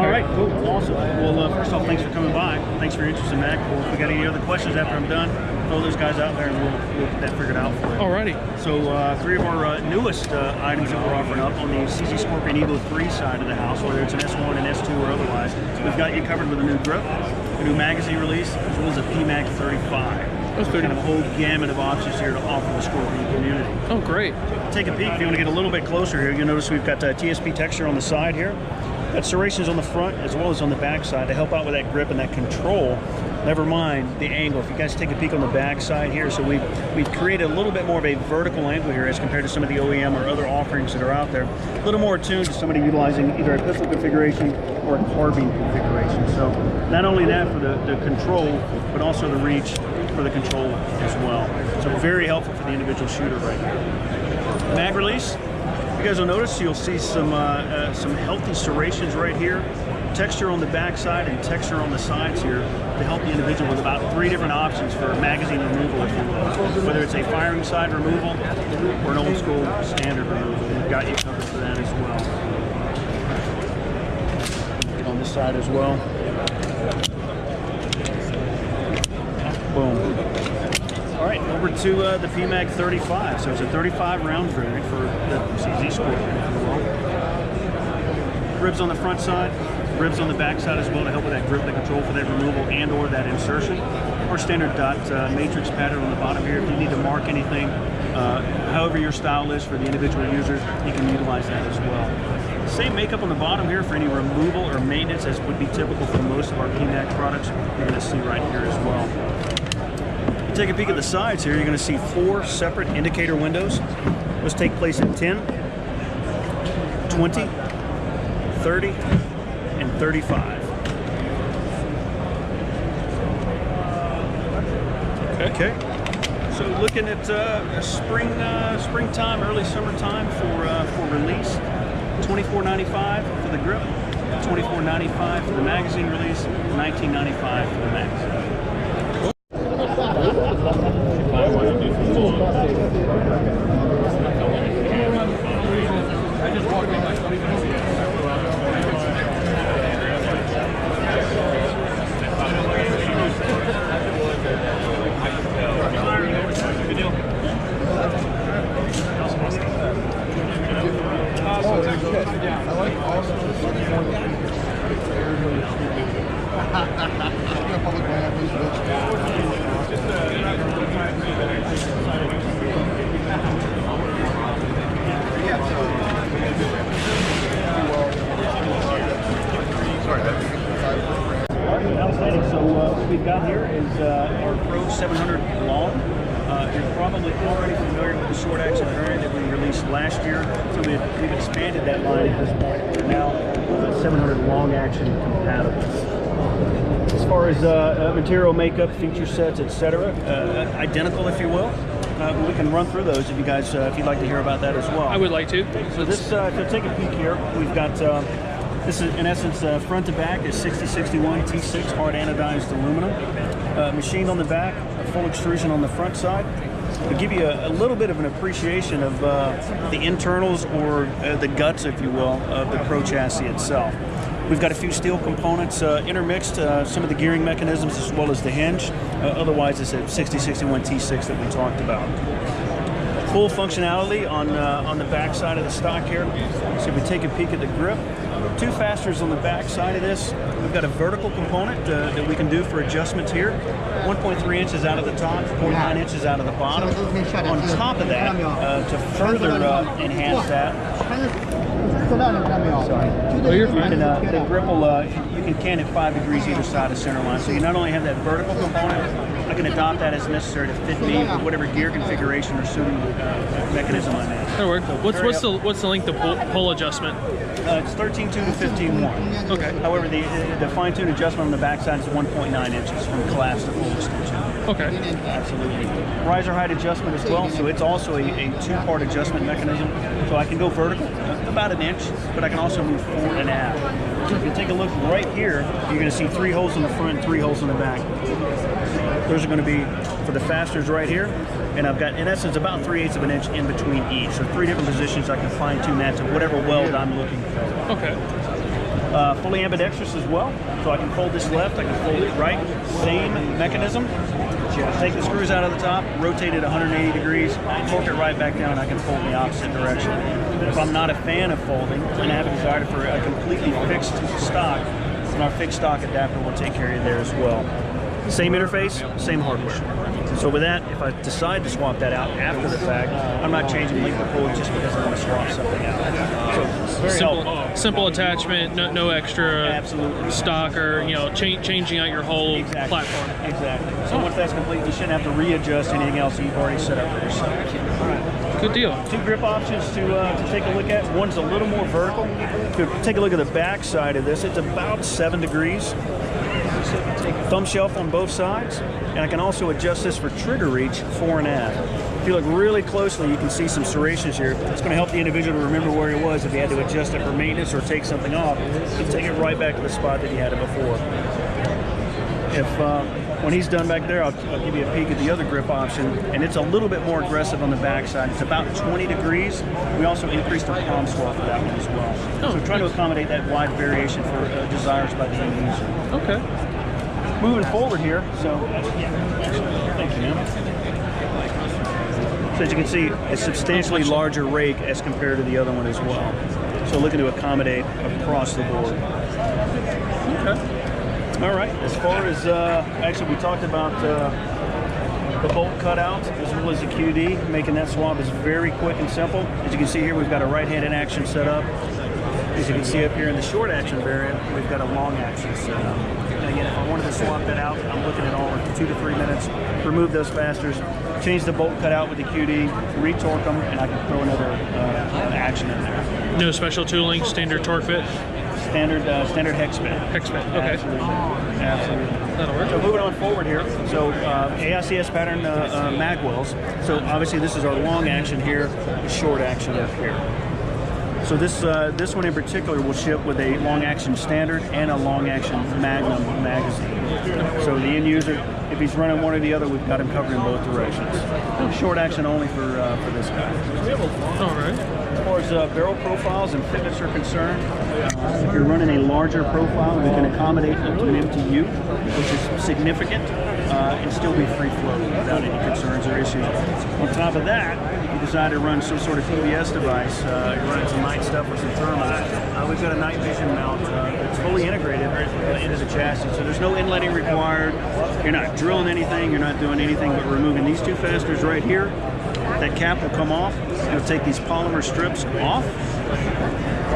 All right, cool, awesome. Well, first off, thanks for coming by. Thanks for your interest in Magpul. If we got any other questions after I'm done, throw those guys out there and we'll get that figured out for you. Alrighty. So three of our newest items that we're offering up on the CZ Scorpion Evo 3 side of the house, whether it's an S1 and S2 or otherwise, we've got you covered with a new grip, a new magazine release, as well as a PMag 35. That's kind of a whole gamut of options here to offer the Scorpion community. Oh, great. Take a peek if you want to get a little bit closer here. You'll notice we've got TSP texture on the side here. Got serrations on the front as well as on the back side to help out with that grip and that control. Never mind the angle. If you guys take a peek on the back side here, so we've created a little bit more of a vertical angle here as compared to some of the OEM or other offerings that are out there. A little more attuned to somebody utilizing either a pistol configuration or a carbine configuration. So not only that for the control, but also the reach for the control as well. So very helpful for the individual shooter right here. Mag release. You guys will notice you'll see some healthy serrations right here, texture on the back side and texture on the sides here to help the individual with about 3 different options for magazine removal, if you will. Whether it's a firing side removal or an old school standard removal, we've got you covered for that as well. Get on this side as well. Boom. All right, over to the PMag 35. So it's a 35 round variant for the CZ Scorpion. Ribs on the front side, ribs on the back side as well to help with that grip, the control for that removal and or that insertion. Our standard dot matrix pattern on the bottom here. If you need to mark anything, however your style is for the individual users, you can utilize that as well. Same makeup on the bottom here for any removal or maintenance as would be typical for most of our PMag products. You're going to see right here as well. Take a peek at the sides here, you're going to see 4 separate indicator windows. Those take place at 10, 20, 30, and 35. Okay. So looking at springtime, early summertime for release. $24.95 for the grip, $24.95 for the magazine release, $19.95 for the magazine. Outstanding. So what we've got here is our Pro 700 long. You're probably already familiar with the short action variant that we released last year. So we've expanded that line at this point. We're now 700 long action compatible. As far as material makeup, feature sets, etc., identical, if you will. We can run through those if you guys, if you'd like to hear about that as well. I would like to. So this, if you take a peek here, we've got. This is, in essence, front to back is 6061 T6 hard anodized aluminum. Machined on the back, a full extrusion on the front side. To give you a little bit of an appreciation of the internals or the guts, if you will, of the Pro chassis itself. We've got a few steel components intermixed, some of the gearing mechanisms as well as the hinge. Otherwise, it's a 6061 T6 that we talked about. Full functionality on the back side of the stock here. So if we take a peek at the grip, 2 fasteners on the back side of this. We've got a vertical component that we can do for adjustments here. 1.3 inches out of the top, 0.9 inches out of the bottom. On top of that, to further enhance that, Oh, you're fine. and the grip will, you can can it 5 degrees either side of center line. So you not only have that vertical component, I can adopt that as necessary to fit me with whatever gear configuration or suiting mechanism I'm in. That'll work. What's the length of pull adjustment? It's 13.2 to 15.1. Okay. However, the fine-tune adjustment on the backside is 1.9 inches from collapse to full extension. Okay. Absolutely. Riser height adjustment as well, so it's also a 2-part adjustment mechanism. So I can go vertical, about 1 inch, but I can also move forward and aft. So if you take a look right here, you're going to see 3 holes in the front and 3 holes in the back. Those are going to be for the fasteners right here, and I've got, in essence, about 3/8 of an inch in between each. So 3 different positions I can fine-tune that to whatever weld I'm looking for. Okay. Fully ambidextrous as well, so I can fold this left, I can fold it right. Same mechanism. Take the screws out of the top, rotate it 180 degrees, torque it right back down, I can fold in the opposite direction. If I'm not a fan of folding and I have a desire for a completely fixed stock, then our fixed stock adapter will take care of you there as well. Same interface, same hardware. So with that, if I decide to swap that out after the fact, I'm not changing length of pull just because I want to swap something out. So very helpful. Simple attachment, no extra Absolutely. stock or changing out your whole platform. Exactly. So once that's complete, you shouldn't have to readjust anything else that you've already set up for yourself. Good deal. 2 grip options to take a look at. One's a little more vertical. If you take a look at the back side of this, it's about 7 degrees. Thumb shelf on both sides, and I can also adjust this for trigger reach fore and aft. If you look really closely, you can see some serrations here. It's going to help the individual to remember where he was if he had to adjust it for maintenance or take something off. You take it right back to the spot that he had it before. When he's done back there, I'll give you a peek at the other grip option, and it's a little bit more aggressive on the back side. It's about 20 degrees. We also increased the palm swell for that one as well. So trying to accommodate that wide variation for desires by the end user. Okay. Moving forward here, so thank you, man. So as you can see, a substantially larger rake as compared to the other one as well. So looking to accommodate across the board. Okay. All right, as far as, actually we talked about the bolt cutout as well as the QD. Making that swap is very quick and simple. As you can see here, we've got a right-handed action set up. As you can see up here in the short action variant, we've got a long action set up. And again, if I wanted to swap that out, I'm looking at all in 2 to 3 minutes. Remove those fasteners, change the bolt cutout with the QD, retorque them, and I can throw another action in there. No special tooling, standard torque fit? Standard hex bit. Hex bit, okay. Absolutely. That'll work. So moving on forward here, so AICS pattern mag wells. So obviously this is our long action here, short action up here. So this one in particular will ship with a long action standard and a long action magnum magazine. So the end user, if he's running one or the other, we've got him covered in both directions. Short action only for this guy. All right. As far as barrel profiles and fitness are concerned, if you're running a larger profile, we can accommodate up to an MTU, which is significant, and still be free flow without any concerns or issues. On top of that, if you decide to run some sort of PBS device, you're running some night stuff or some thermals, we've got a night vision mount that's fully integrated into the chassis. So there's no inletting required. You're not drilling anything. You're not doing anything but removing these 2 fasteners right here. That cap will come off. You'll take these polymer strips off.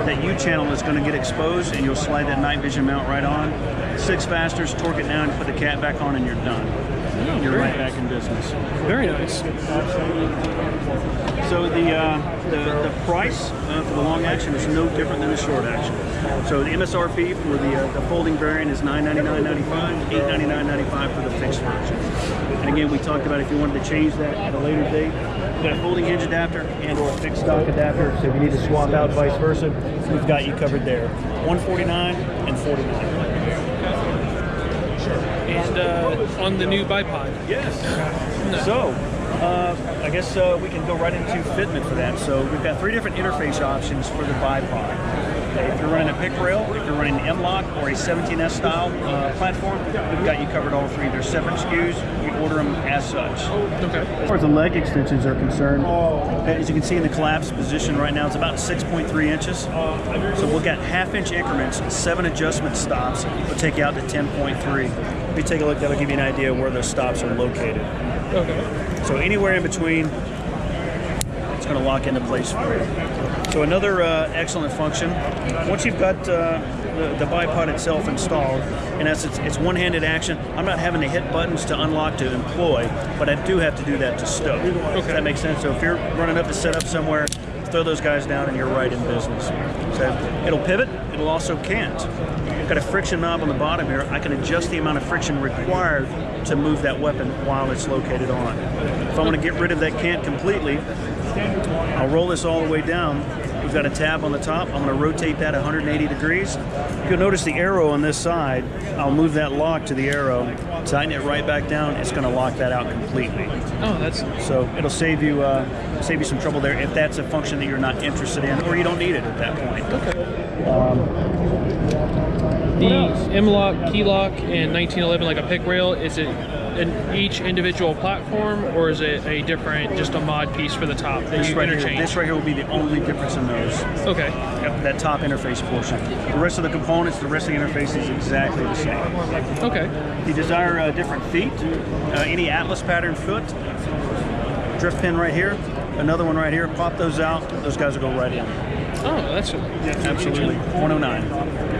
That U-channel is going to get exposed, and you'll slide that night vision mount right on. 6 fasteners, torque it down, put the cap back on, and you're done. You're right back in business. Very nice. So the price for the long action is no different than the short action. So the MSRP for the folding variant is $999.95, $899.95 for the fixed version. And again, we talked about if you wanted to change that at a later date, we've got a folding hinge adapter and or a fixed stock adapter. So if you need to swap out vice versa, we've got you covered there. $149 and $49. And on the new bipod. Yes. So, I guess we can go right into fitment for that. So we've got 3 different interface options for the bipod. If you're running a pick rail, if you're running an M-Lock or a 17S style platform, we've got you covered all 3. They're separate SKUs. We order them as such. Okay. As far as the leg extensions are concerned, as you can see in the collapsed position right now, it's about 6.3 inches. So we'll get half-inch increments, 7 adjustment stops. We'll take you out to 10.3. If you take a look, that'll give you an idea of where those stops are located. Okay. So anywhere in between, it's going to lock into place for you. So another excellent function, once you've got the bipod itself installed, in essence, it's one-handed action. I'm not having to hit buttons to unlock to employ, but I do have to do that to stow. Okay. Does that make sense? So if you're running up to set up somewhere, throw those guys down and you're right in business. So it'll pivot, it'll also cant. I've got a friction knob on the bottom here. I can adjust the amount of friction required to move that weapon while it's located on. If I want to get rid of that cant completely, I'll roll this all the way down. We've got a tab on the top. I'm going to rotate that 180 degrees. You'll notice the arrow on this side. I'll move that lock to the arrow, tighten it right back down. It's going to lock that out completely. Oh, that's so it'll save you some trouble there if that's a function that you're not interested in or you don't need it at that point. okay. The M-Lock, key lock, and 1911, like a pick rail, is it in each individual platform, or is it a different, just a mod piece for the top that you interchange? This right here will be the only difference in those. Okay. Yep, that top interface portion. The rest of the components, the rest of the interface is exactly the same. Okay. If you desire different feet, any Atlas pattern foot, drift pin right here, another one right here, pop those out, those guys will go right in. Oh, that's Absolutely. 109.